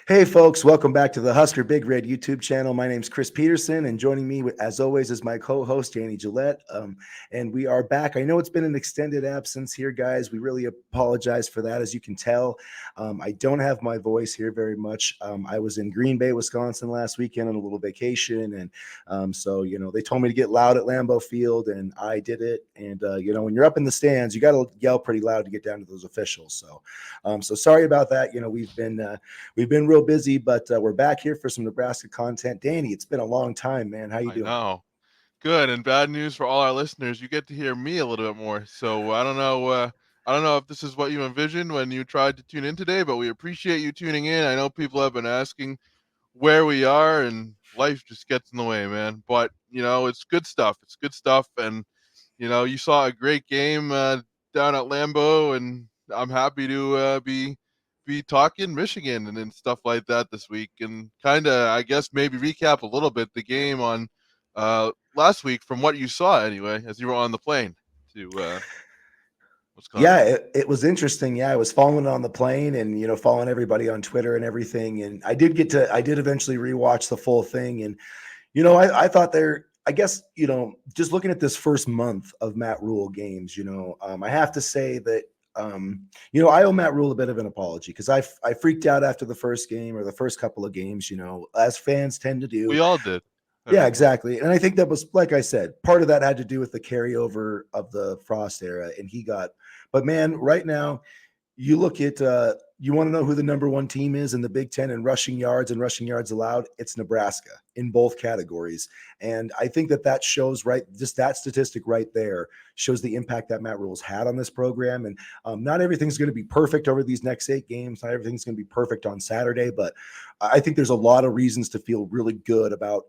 Hey, folks, welcome back to the Husker Big Red YouTube channel. My name's Chris Peterson, and joining me, as always, is my co host, Janie Gillette. And we are back. I know it's been an extended absence here, guys. We really apologize for that. As you can tell, I don't have my voice here very much. I was in Green Bay, Wisconsin last weekend on a little vacation. And they told me to get loud at Lambeau Field, and I did it. And, when you're up in the stands, you got to yell pretty loud to get down to those officials. So sorry about that. We've been real busy, but we're back here for some Nebraska content. Danny, it's been a long time, man. How you I doing? know. Good and bad news for all our listeners. You get to hear me a little bit more. So I don't know. I don't know if this is what you envisioned when you tried to tune in today, but we appreciate you tuning in. I know people have been asking where we are, and life just gets in the way, man. But it's good stuff. It's good stuff, and you saw a great game down at Lambeau, and I'm happy to be talking Michigan and stuff like that this week, and kind of I guess maybe recap a little bit the game on last week from what you saw anyway as you were on the plane to Yeah, Wisconsin. it was interesting. Yeah, I was following it on the plane and, following everybody on Twitter and everything. And I did eventually rewatch the full thing. And, I thought I guess, just looking at this first month of Matt Rule games, I have to say that, I owe Matt Rule a bit of an apology because I freaked out after the first game or the first couple of games, as fans tend to do. We all did at Yeah, one point. exactly. And I think that was, like I said, part of that had to do with the carryover of the Frost era. But man, right now, you look at, you want to know who the number one team is in the Big Ten in rushing yards and rushing yards allowed? It's Nebraska in both categories. And I think that shows just that statistic right there shows the impact that Matt Rule's had on this program. And not everything's going to be perfect over these next 8 games. Not everything's going to be perfect on Saturday, but I think there's a lot of reasons to feel really good about,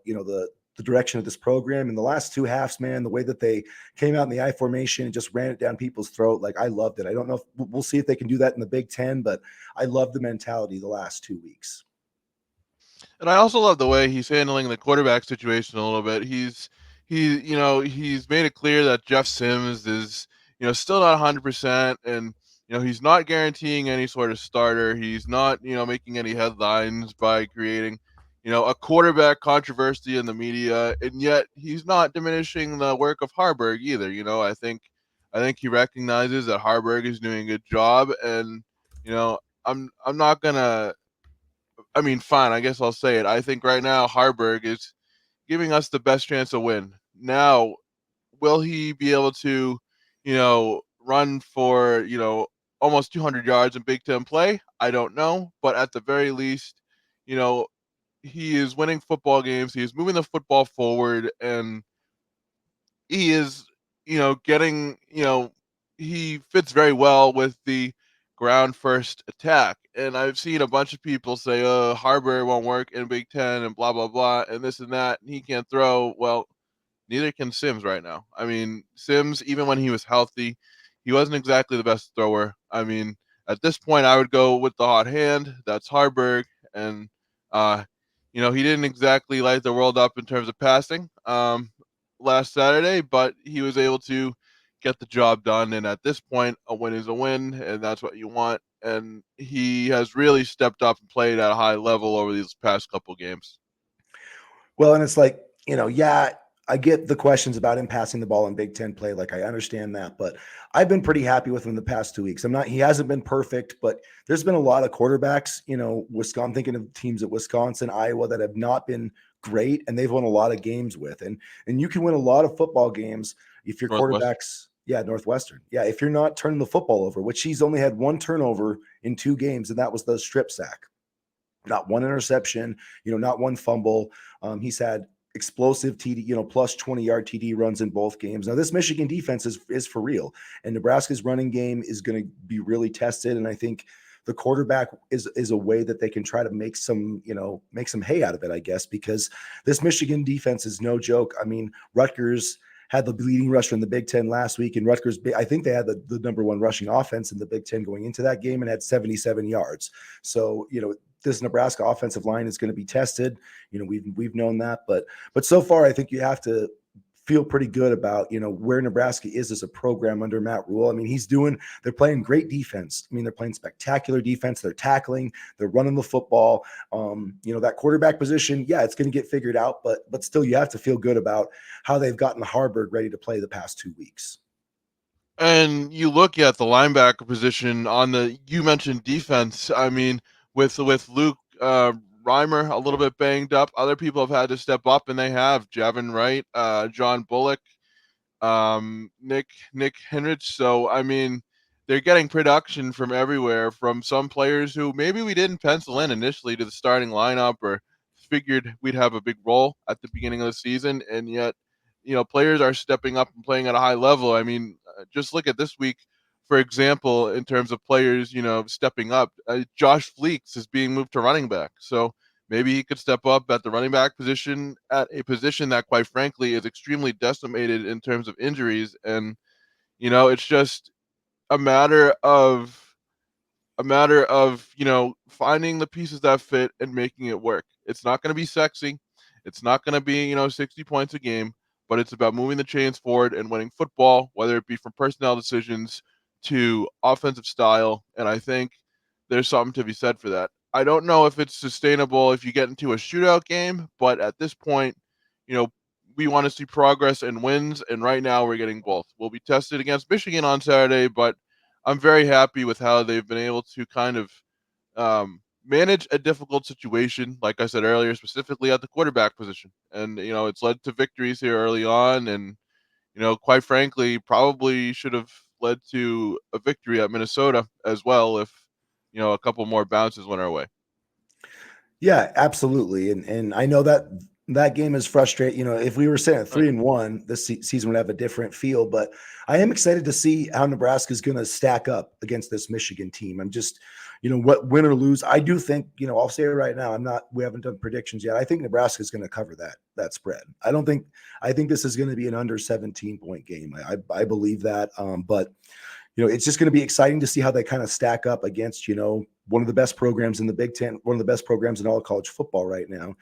the direction of this program in the last two halves, man, the way that they came out in the I formation and just ran it down people's throat. Like, I loved it. I don't know if we'll see if they can do that in the Big Ten, but I love the mentality the last 2 weeks. And I also love the way he's handling the quarterback situation a little bit. He's made it clear that Jeff Sims is, still not 100%, and he's not guaranteeing any sort of starter. He's not, making any headlines by creating, a quarterback controversy in the media, and yet he's not diminishing the work of Harburg either. I think he recognizes that Harburg is doing a good job, and I'm not gonna I mean, fine. I guess I'll say it. I think right now Harburg is giving us the best chance to win. Now, will he be able to, run for, almost 200 yards in Big Ten play? I don't know. But at the very least, you know, he is winning football games. He is moving the football forward, and he is, getting, he fits very well with the ground first attack. And I've seen a bunch of people say, "Oh, Harbour won't work in Big Ten," and blah blah blah, and this and that. And he can't throw. Well, neither can Sims right now. I mean, Sims, even when he was healthy, he wasn't exactly the best thrower. I mean, at this point, I would go with the hot hand. That's Harburg, and uh, he didn't exactly light the world up in terms of passing last Saturday, but he was able to get the job done. And at this point, a win is a win, and that's what you want. And he has really stepped up and played at a high level over these past couple games. Well, and it's like, yeah, I get the questions about him passing the ball in Big Ten play. Like, I understand that, but I've been pretty happy with him the past 2 weeks. He hasn't been perfect, but there's been a lot of quarterbacks, Wisconsin, thinking of teams at Wisconsin, Iowa that have not been great, and they've won a lot of games with. And you can win a lot of football games if your Northwestern. quarterbacks, yeah, Northwestern. Yeah, if you're not turning the football over, which he's only had one turnover in 2 games, and that was the strip sack. Not one interception, not one fumble. He's had explosive TD, plus 20-yard TD runs in both games. Now, this Michigan defense is for real, and Nebraska's running game is going to be really tested. And I think the quarterback is a way that they can try to make some hay out of it, I guess, because this Michigan defense is no joke. I mean, Rutgers had the leading rusher in the Big Ten last week, and Rutgers, I think they had the number one rushing offense in the Big Ten going into that game and had 77 yards. So, this Nebraska offensive line is going to be tested. We've known that, but so far I think you have to feel pretty good about, where Nebraska is as a program under Matt Rule. I mean, they're playing great defense. I mean, they're playing spectacular defense. They're tackling, they're running the football. That quarterback position, yeah, it's going to get figured out, but still you have to feel good about how they've gotten Harburg ready to play the past 2 weeks. And you look at the linebacker position you mentioned defense. I mean, with Luke Reimer a little bit banged up, other people have had to step up, and they have Javin Wright, John Bullock, Nick Henrich. So I mean, they're getting production from everywhere, from some players who maybe we didn't pencil in initially to the starting lineup or figured we'd have a big role at the beginning of the season, and yet players are stepping up and playing at a high level. I mean, just look at this week, for example, in terms of players stepping up. Josh Fleeks is being moved to running back, so maybe he could step up at the running back position, at a position that, quite frankly, is extremely decimated in terms of injuries. And, it's just a matter of finding the pieces that fit and making it work. It's not going to be sexy. It's not going to be 60 points a game, but it's about moving the chains forward and winning football, whether it be from personnel decisions to offensive style. And I think there's something to be said for that. I don't know if it's sustainable if you get into a shootout game, but at this point, you know, we want to see progress and wins, and right now we're getting both. We'll be tested against Michigan on Saturday, but I'm very happy with how they've been able to kind of manage a difficult situation, like I said earlier, specifically at the quarterback position. And, it's led to victories here early on. And, quite frankly, probably should have led to a victory at Minnesota as well if, a couple more bounces went our way. Yeah, absolutely. And I know that game is frustrating. If we were sitting at 3-1, this season would have a different feel. But I am excited to see how Nebraska is going to stack up against this Michigan team. I'm just, what win or lose. I do think, I'll say it right now. We haven't done predictions yet. I think Nebraska is going to cover that spread. I think this is going to be an under 17-point game. I believe that. But it's just going to be exciting to see how they kind of stack up against, one of the best programs in the Big Ten, one of the best programs in all college football right now.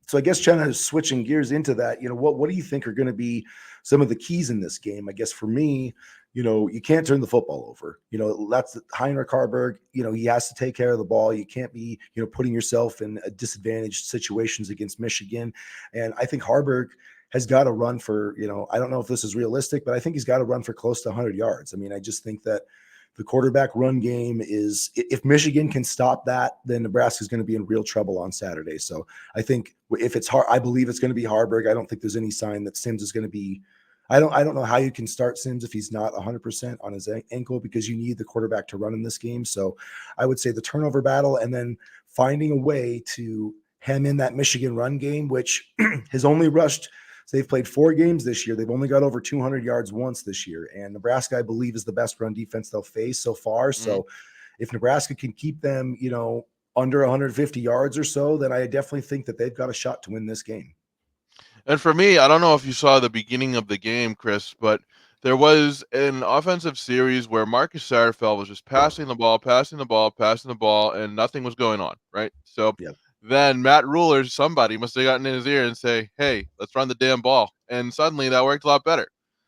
So I guess kind of switching gears into that, what do you think are going to be some of the keys in this game? I guess for me, you can't turn the football over. That's Heinrich Harburg. He has to take care of the ball. You can't be, putting yourself in disadvantaged situations against Michigan. And I think Harburg has got to run for, I don't know if this is realistic, but I think he's got to run for close to 100 yards. I mean, I just think that the quarterback run game is, if Michigan can stop that, then Nebraska is going to be in real trouble on Saturday. So I think if it's hard, I believe it's going to be Harburg. I don't think there's any sign that Sims is going to be, I don't know how you can start Sims if he's not 100% on his ankle, because you need the quarterback to run in this game. So I would say the turnover battle, and then finding a way to hem in that Michigan run game, which has only rushed. So they've played 4 games this year. They've only got over 200 yards once this year. And Nebraska, I believe, is the best run defense they'll face so far. Mm-hmm. So if Nebraska can keep them, under 150 yards or so, then I definitely think that they've got a shot to win this game. And for me, I don't know if you saw the beginning of the game, Chris, but there was an offensive series where Marcus Satterfield was just passing the ball, and nothing was going on, right? So then Matt Rule or somebody must have gotten in his ear and say, hey, let's run the damn ball. And suddenly that worked a lot better.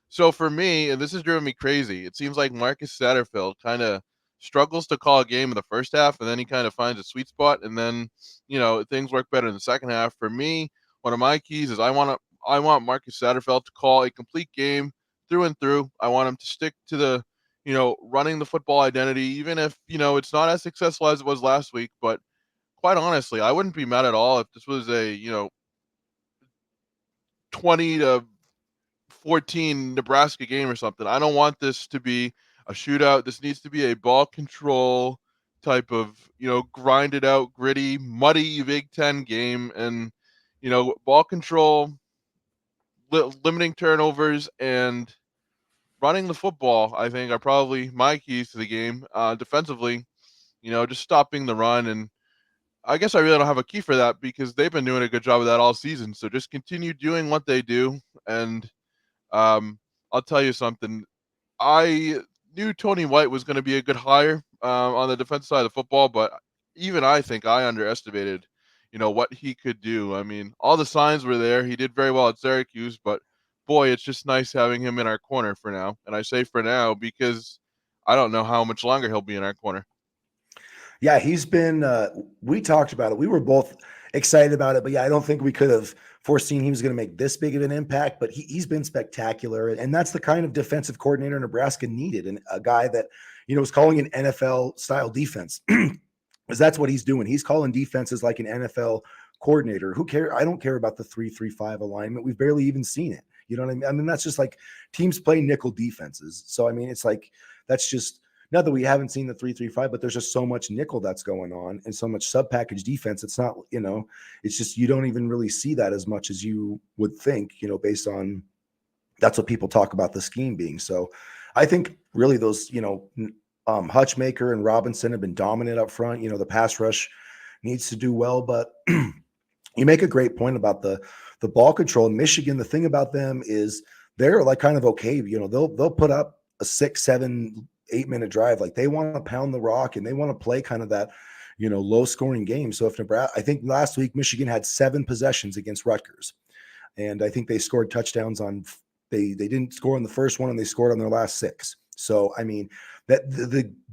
So for me, and this has driven me crazy, it seems like Marcus Satterfield kind of struggles to call a game in the first half, and then he kind of finds a sweet spot, and then, things work better in the second half. For me, one of my keys is I want Marcus Satterfield to call a complete game through and through. I want him to stick to the, running the football identity, even if, it's not as successful as it was last week. But quite honestly, I wouldn't be mad at all if this was a, 20-14 Nebraska game or something. I don't want this to be a shootout. This needs to be a ball control type of, grinded out, gritty, muddy Big Ten game. And, ball control, limiting turnovers, and running the football, I think, are probably my keys to the game. Defensively, just stopping the run. And I guess I really don't have a key for that because they've been doing a good job of that all season. So just continue doing what they do. And I'll tell you something. I knew Tony White was going to be a good hire on the defensive side of the football, but even I think I underestimated, what he could do. I mean, all the signs were there. He did very well at Syracuse, but boy, it's just nice having him in our corner for now. And I say for now because I don't know how much longer he'll be in our corner. Yeah, he's been. We talked about it. We were both excited about it, but yeah, I don't think we could have foreseen he was going to make this big of an impact. But he's been spectacular, and that's the kind of defensive coordinator Nebraska needed, and a guy that was calling an NFL style defense, because that's what he's doing. He's calling defenses like an NFL coordinator. Who cares? I don't care about the 3-3-5 alignment. We've barely even seen it. You know what I mean? I mean, that's just like teams play nickel defenses. So I mean, it's like that's just not that we haven't seen the 3-3-5, but there's just so much nickel that's going on and so much sub package defense. It's not, it's just you don't even really see that as much as you would think, based on that's what people talk about the scheme being. So I think really those, Hutchmaker and Robinson have been dominant up front. The pass rush needs to do well, but you make a great point about the ball control in Michigan. The thing about them is they're like kind of okay. They'll put up a 6, 7, 8 minute drive. Like they want to pound the rock and they want to play kind of that, low scoring game. So if Nebraska, I think last week Michigan had 7 possessions against Rutgers, and I think they scored touchdowns on. They didn't score on the first one and they scored on their last 6. So I mean that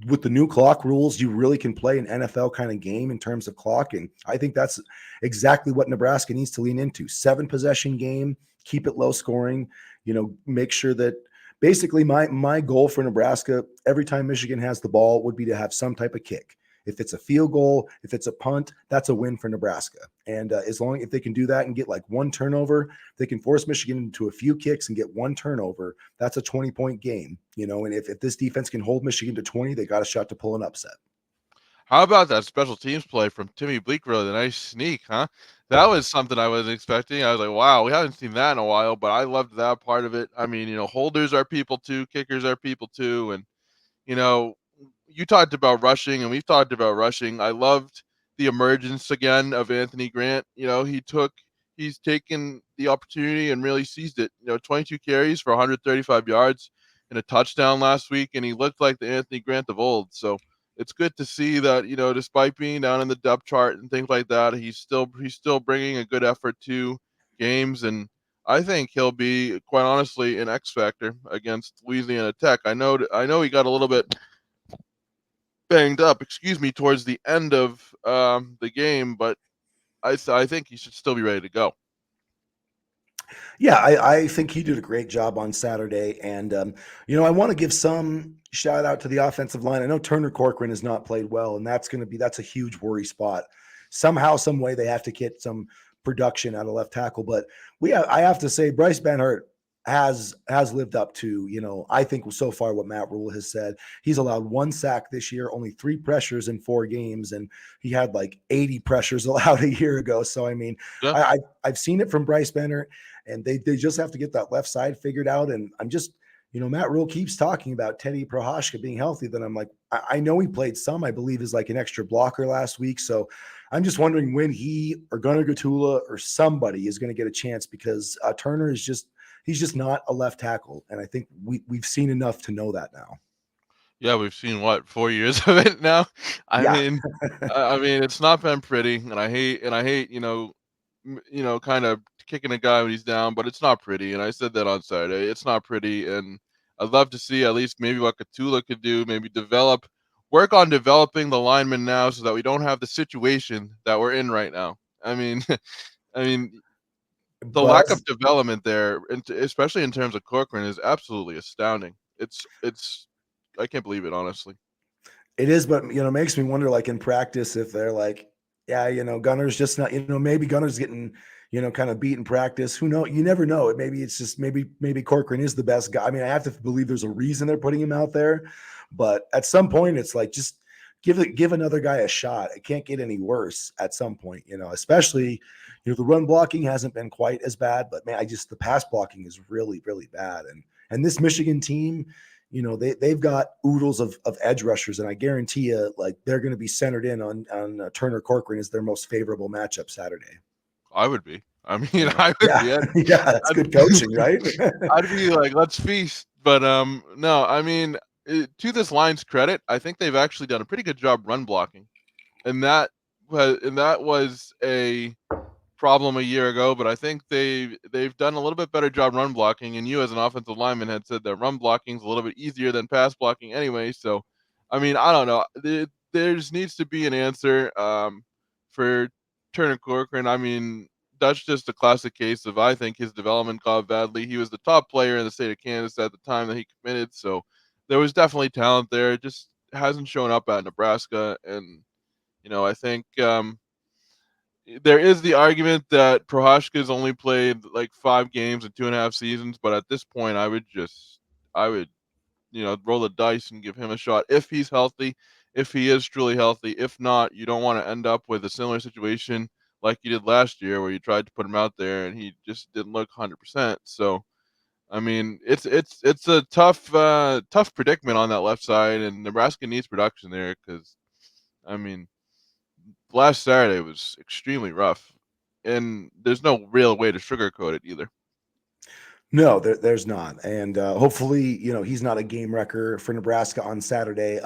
with the new clock rules, you really can play an NFL kind of game in terms of clock, and I think that's exactly what Nebraska needs to lean into. 7 possession game, keep it low scoring. Make sure that basically my goal for Nebraska every time Michigan has the ball would be to have some type of kick. If it's a field goal, if it's a punt, that's a win for Nebraska. And if they can do that and get like 1 turnover, they can force Michigan into a few kicks and get 1 turnover. That's a 20-point game, And if this defense can hold Michigan to 20, they got a shot to pull an upset. How about that special teams play from Timmy Bleekrode? The nice sneak, huh? That was something I wasn't expecting. I was like, wow, we haven't seen that in a while, but I loved that part of it. I mean, holders are people too, kickers are people too, and you know, you talked about rushing and we've talked about rushing. I loved the emergence again of Anthony Grant. He's taken the opportunity and really seized it. 22 carries for 135 yards and a touchdown last week, and he looked like the Anthony Grant of old. So it's good to see that, despite being down in the depth chart and things like that, he's still bringing a good effort to games, and I think he'll be, quite honestly, an X factor against Louisiana Tech. I know he got a little bit banged up, towards the end of the game, but I think he should still be ready to go. Yeah, I think he did a great job on Saturday. And, I want to give some shout out to the offensive line. I know Turner Corcoran has not played well, and that's a huge worry spot. Somehow, some way they have to get some production out of left tackle. But I have to say, Bryce Benhart has lived up to, I think so far what Matt Rule has said. He's allowed 1 sack this year, only 3 pressures in 4 games, and he had like 80 pressures allowed a year ago. So I mean, Yeah. I've seen it from Bryce Benhart, and they just have to get that left side figured out. And I'm just, Matt Rule keeps talking about Teddy Prohashka being healthy. Then I'm like, I know he played some, I believe, is like an extra blocker last week. So I'm just wondering when he or Gunnar Gatula or somebody is going to get a chance, because Turner is he's just not a left tackle. And I think we've seen enough to know that now. Yeah, we've seen what, 4 years of it now. I Yeah. mean, it's not been pretty, and I hate, kind of kicking a guy when he's down, but it's not pretty. And I said that on Saturday. It's not pretty, and I'd love to see at least maybe what Catula could do, maybe work on developing the linemen now, so that we don't have the situation that we're in right now. I mean, I mean, the Well, lack of development there, especially in terms of Corcoran, is absolutely astounding. It's I can't believe it, honestly. it is, but it makes me wonder, like in practice, if they're like, yeah, Gunner's just not, maybe Gunner's getting, kind of beat in practice. Who knows? You never know. Maybe it's just maybe Corcoran is the best guy. I mean, I have to believe there's a reason they're putting him out there, but at some point, it's like just give another guy a shot. It can't get any worse at some point, especially, the run blocking hasn't been quite as bad, but man, the pass blocking is really, really bad. And this Michigan team, they've got oodles of edge rushers, and I guarantee you, like, they're going to be centered in on Turner Corcoran as their most favorable matchup Saturday. I would be. I mean, Yeah, I would yeah, be. yeah. That's I'd, good coaching, right? I'd be like, let's feast. But no, I mean, to this line's credit, I think they've actually done a pretty good job run blocking, and that was a problem a year ago, but I think they've done a little bit better job run blocking. And you, as an offensive lineman, had said that run blocking is a little bit easier than pass blocking anyway. So, I mean, I don't know. There needs to be an answer for Turner Corcoran. I mean, that's just a classic case of, I think, his development got badly. He was the top player in the state of Kansas at the time that he committed, so there was definitely talent there. It just hasn't shown up at Nebraska, and I think there is the argument that Prohashka's only played like 5 games in 2.5 seasons, but at this point, I would roll the dice and give him a shot if he's healthy, if he is truly healthy. If not, you don't want to end up with a similar situation like you did last year, where you tried to put him out there and he just didn't look 100%. So, I mean, it's a tough predicament on that left side, and Nebraska needs production there because, I mean, last Saturday was extremely rough, and there's no real way to sugarcoat it either. No, there's not, and hopefully, he's not a game wrecker for Nebraska on Saturday.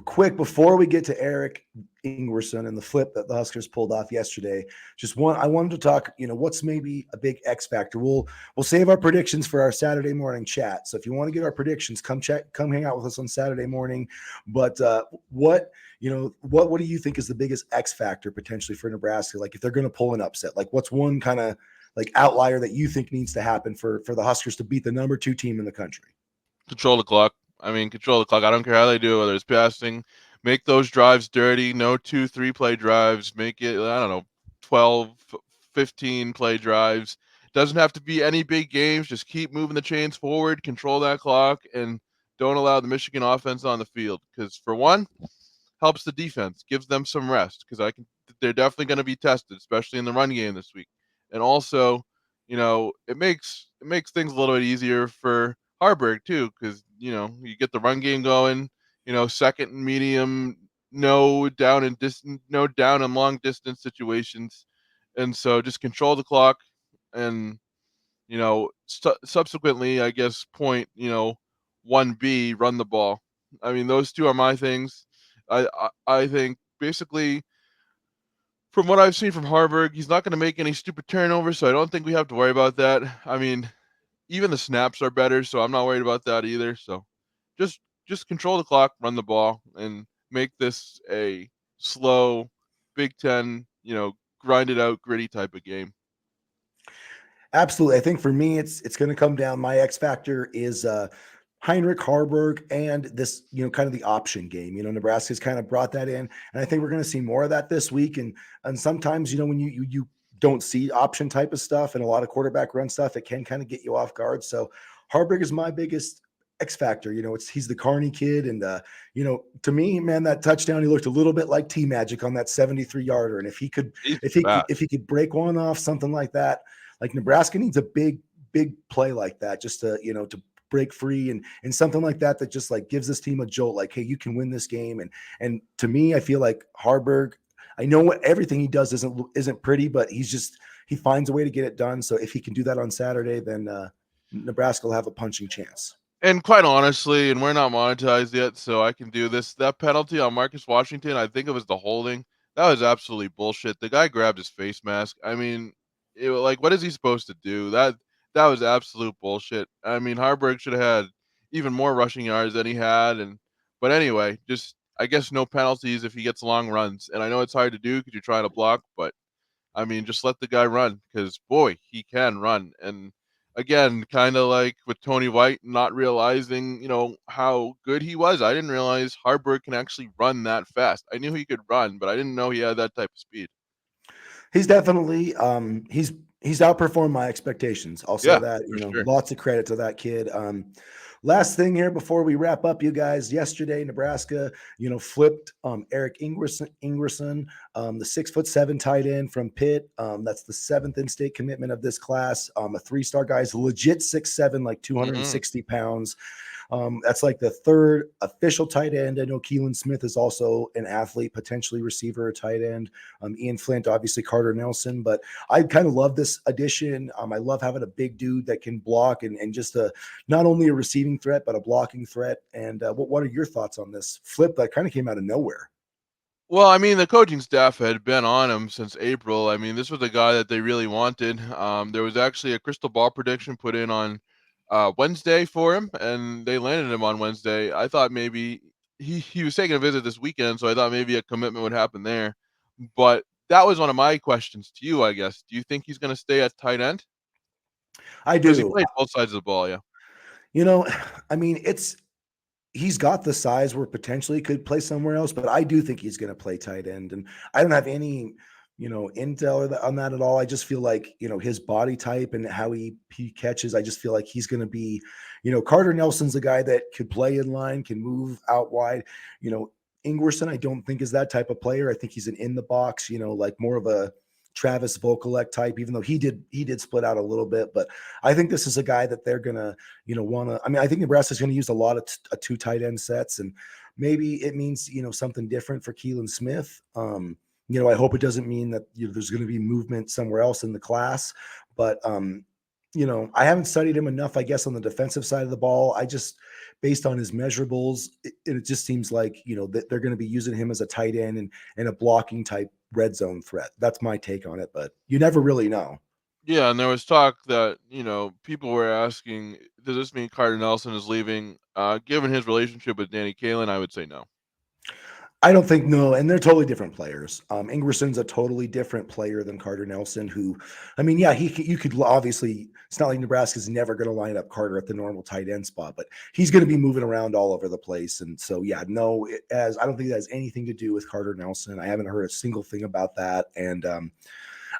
Quick before we get to Eric Ingwerson and the flip that the Huskers pulled off yesterday, I wanted to talk. What's maybe a big X factor. We'll save our predictions for our Saturday morning chat. So if you want to get our predictions, come hang out with us on Saturday morning. But what do you think is the biggest X factor potentially for Nebraska? Like if they're going to pull an upset, like what's one kind of like outlier that you think needs to happen for the Huskers to beat the number 2 team in the country? Control the clock. I mean, control the clock. I don't care how they do it, whether it's passing. Make those drives dirty. No 2-3 play drives. Make it, I don't know, 12, 15 play drives. Doesn't have to be any big games. Just keep moving the chains forward, control that clock, and don't allow the Michigan offense on the field. Because for one, helps the defense, gives them some rest. Because they're definitely going to be tested, especially in the run game this week. And also, it makes things a little bit easier for Harburg too, because you get the run game going. Second and medium, no down and long distance situations, and so just control the clock, and subsequently, I guess point 1B, run the ball. I mean, those two are my things. I think basically, from what I've seen from Harburg, he's not going to make any stupid turnovers, so I don't think we have to worry about that. I mean, even the snaps are better, so I'm not worried about that either. So just control the clock, run the ball, and make this a slow Big Ten, grind it out, gritty type of game. Absolutely. I think for me, it's going to come down. My X factor is Heinrich Harburg and this, kind of the option game. Nebraska's kind of brought that in, and I think we're going to see more of that this week. And sometimes, when you don't see option type of stuff and a lot of quarterback run stuff, it can kind of get you off guard. So Harburg is my biggest X factor. He's the Carney kid, and to me, man, that touchdown, he looked a little bit like T Magic on that 73-yarder. And if he could break one off, something like that. Like Nebraska needs a big play like that, just to break free and something like that just like gives this team a jolt. Like, hey, you can win this game. And to me, I feel like Harburg. I know what everything he does isn't pretty, but he finds a way to get it done. So if he can do that on Saturday, then Nebraska will have a punching chance. And quite honestly, and we're not monetized yet, so I can do this. That penalty on Marcus Washington, I think it was the holding. That was absolutely bullshit. The guy grabbed his face mask. I mean, what is he supposed to do? That was absolute bullshit. I mean, Harburg should have had even more rushing yards than he had. But anyway, just I guess no penalties if he gets long runs. And I know it's hard to do because you're trying to block, but I mean, just let the guy run because, boy, he can run. And again, kind of like with Tony White, not realizing, how good he was. I didn't realize Harburg can actually run that fast. I knew he could run, but I didn't know he had that type of speed. He's definitely he's outperformed my expectations. I'll say Yeah, that, for sure. lots of credit to that kid. Last thing here before we wrap up, you guys. Yesterday, Nebraska, flipped Eric Ingwerson, the 6'7" tight end from Pitt. That's the 7th in-state commitment of this class. A 3-star guy's legit 6'7", like 260 pounds. That's like the 3rd official tight end. I know Keelan Smith is also an athlete, potentially receiver or tight end. Ian Flint, obviously Carter Nelson, but I kind of love this addition. I love having a big dude that can block and just not only a receiving threat, but a blocking threat. And what are your thoughts on this flip that kind of came out of nowhere? Well, I mean, the coaching staff had been on him since April. I mean, this was a guy that they really wanted. There was actually a crystal ball prediction put in on Wednesday for him, and they landed him on Wednesday. I thought maybe he was taking a visit this weekend, so I thought maybe a commitment would happen there. But that was one of my questions to you, I guess. Do you think he's going to stay at tight end? I Because he do. played both sides of the ball, yeah. You know, I mean, he's got the size where potentially he could play somewhere else, but I do think he's going to play tight end. And I don't have any, intel on that at all. I just feel like, his body type and how he catches, I just feel like he's going to be, Carter Nelson's a guy that could play in line, can move out wide. Ingwerson, I don't think is that type of player. I think he's an in the box, like more of a Travis Vokalek type, even though he did split out a little bit. But I think this is a guy that they're gonna, want to. I mean, I think Nebraska's going to use a lot of two tight end sets, and maybe it means something different for Keelan Smith. I hope it doesn't mean that there's going to be movement somewhere else in the class, but I haven't studied him enough, I guess, on the defensive side of the ball. I just, based on his measurables, it just seems like, that they're going to be using him as a tight end and a blocking type red zone threat. That's my take on it, but you never really know. Yeah, and there was talk that, people were asking, does this mean Carter Nelson is leaving? Given his relationship with Danny Kaelin, I would say no. I don't think no, and they're totally different players. Ingerson's a totally different player than Carter Nelson. Who, I mean, yeah, you could obviously. It's not like Nebraska's never going to line up Carter at the normal tight end spot, but he's going to be moving around all over the place. And so, yeah, no, I don't think that has anything to do with Carter Nelson. I haven't heard a single thing about that, and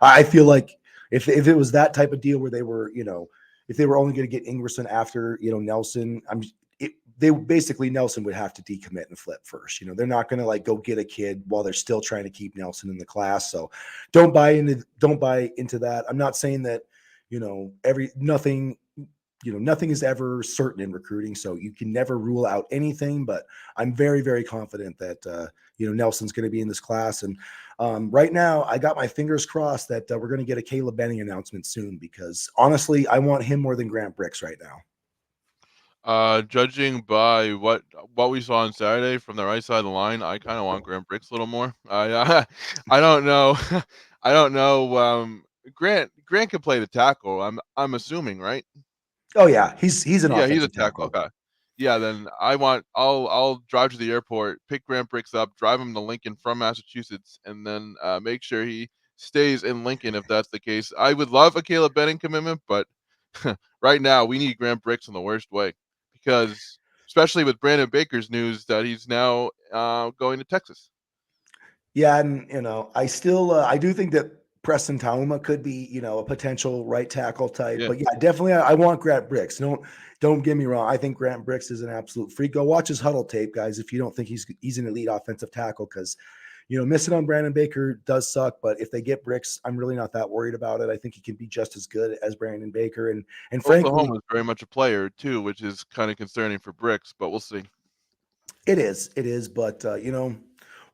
I feel like if it was that type of deal where they were, if they were only going to get Ingerson after Nelson, they basically Nelson would have to decommit and flip first. They're not going to like go get a kid while they're still trying to keep Nelson in the class. So don't buy into that. I'm not saying that nothing is ever certain in recruiting, so you can never rule out anything. But I'm very, very confident that Nelson's going to be in this class. And right now, I got my fingers crossed that we're going to get a Caleb Benning announcement soon, because honestly, I want him more than Grant Bricks right now. Judging by what we saw on Saturday from the right side of the line, I kind of want Grant Bricks a little more. I don't know, I don't know. Grant can play the tackle. I'm assuming, right? Oh yeah, he's an Yeah, he's a offensive tackle. tackle. Okay. Yeah, then I'll drive to the airport, pick Grant Bricks up, drive him to Lincoln from Massachusetts, and then make sure he stays in Lincoln if that's the case. I would love a Caleb Benning commitment, but right now we need Grant Bricks in the worst way, because especially with Brandon Baker's news that he's now going to Texas. Yeah, and I do think that Preston Tauma could be a potential right tackle type, Yeah. but yeah, definitely I want Grant Bricks. Don't get me wrong. I think Grant Bricks is an absolute freak. Go watch his huddle tape, guys, if you don't think he's an elite offensive tackle, because missing on Brandon Baker does suck. But if they get Bricks, I'm really not that worried about it. I think he can be just as good as Brandon Baker, and frankly, Oklahoma is very much a player too, which is kind of concerning for Bricks, but we'll see. it is. But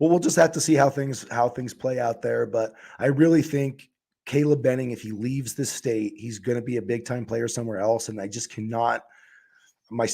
well, we'll just have to see how things play out there. But I really think Caleb Benning, if he leaves this state, he's going to be a big time player somewhere else, and I just cannot.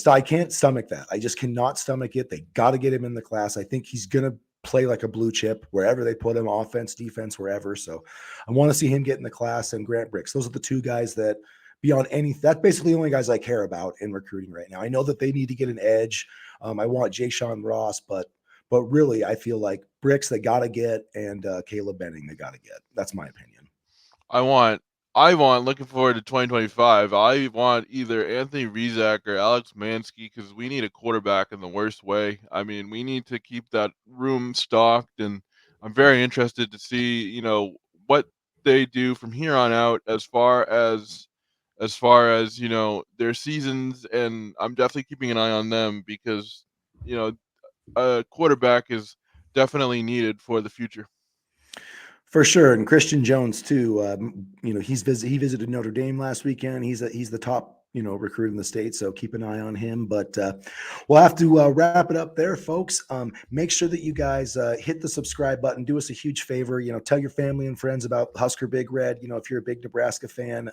I can't stomach that. I just cannot stomach it. They got to get him in the class. I think he's going to play like a blue chip wherever they put him, offense, defense, wherever. So I want to see him get in the class, and Grant Bricks. Those are the two guys that beyond any, that's basically the only guys I care about in recruiting right now. I know that they need to get an edge. I want Jay Sean Ross, but really I feel like Bricks they got to get, and Caleb Benning they got to get. That's my opinion. I want I want looking forward to 2025. I want either Anthony Rizak or Alex Mansky, because we need a quarterback in the worst way. I mean, we need to keep that room stocked, and I'm very interested to see, what they do from here on out as far as, their seasons, and I'm definitely keeping an eye on them because, you know, a quarterback is definitely needed for the future. For sure, and Christian Jones too. He visited Notre Dame last weekend. He's the top recruit in the state. So keep an eye on him. But we'll have to wrap it up there, folks. Make sure that you guys hit the subscribe button. Do us a huge favor. Tell your family and friends about Husker Big Red. If you're a big Nebraska fan,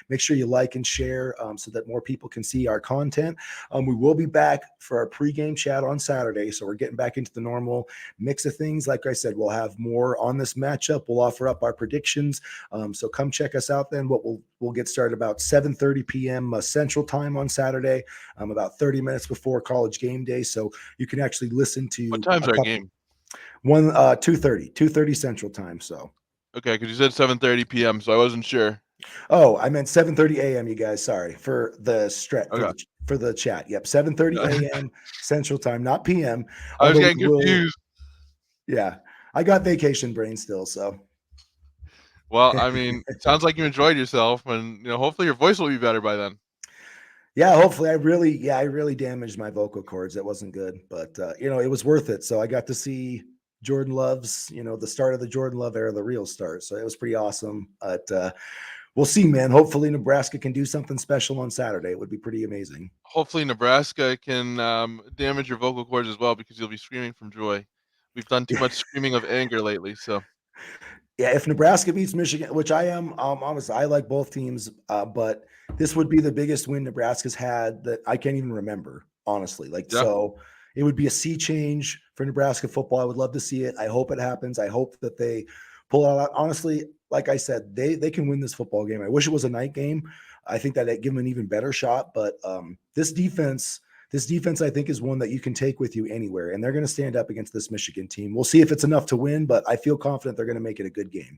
make sure you like and share so that more people can see our content. We will be back for our pregame chat on Saturday. So we're getting back into the normal mix of things. Like I said, we'll have more on this matchup. We'll offer up our predictions. So come check us out then. We'll get started about 7:30 p.m. Central Time on Saturday, about 30 minutes before College game day. So you can actually listen to What time's our game? 2:30 Central Time. So Okay, because you said 7:30 p.m., so I wasn't sure. oh, I meant 7:30 a.m. You guys, sorry for the Okay. for the chat. Yep, 7:30 a.m. Central Time, not p.m. I was Although getting confused. Yeah, I got vacation brain still, so. Well, I mean, sounds like you enjoyed yourself, and hopefully your voice will be better by then. Yeah, hopefully. I really damaged my vocal cords. That wasn't good, but it was worth it. So I got to see Jordan Love's, the start of the Jordan Love era, the real start. So it was pretty awesome. But we'll see, man. Hopefully Nebraska can do something special on Saturday. It would be pretty amazing. Hopefully Nebraska can damage your vocal cords as well, because you'll be screaming from joy. We've done too much screaming of anger lately, so. Yeah, if Nebraska beats Michigan, which I am, honestly, I like both teams, but this would be the biggest win Nebraska's had that I can't even remember, honestly. Yeah. So it would be a sea change for Nebraska football. I would love to see it. I hope it happens. I hope that they pull it out. Honestly, like I said, they can win this football game. I wish it was a night game. I think that it'd give them an even better shot. But this defense, I think, is one that you can take with you anywhere, and they're going to stand up against this Michigan team. We'll see if it's enough to win, but I feel confident they're going to make it a good game.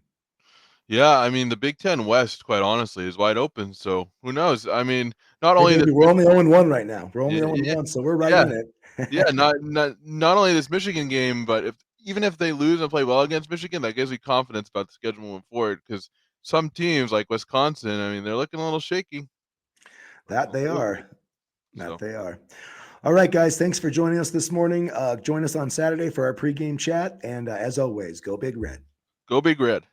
Yeah, I mean, the Big Ten West, quite honestly, is wide open. So who knows? I mean, not Hey, only this, baby, we're only 0-1 right now. We're only yeah, 0-1, so we're right yeah, in yeah. it. Not only this Michigan game, but even if they lose and play well against Michigan, that gives me confidence about the schedule moving forward. Because some teams like Wisconsin, I mean, they're looking a little shaky. That they are. That So they are. All right, guys. Thanks for joining us this morning. Join us on Saturday for our pregame chat. And as always, go Big Red. go Big Red.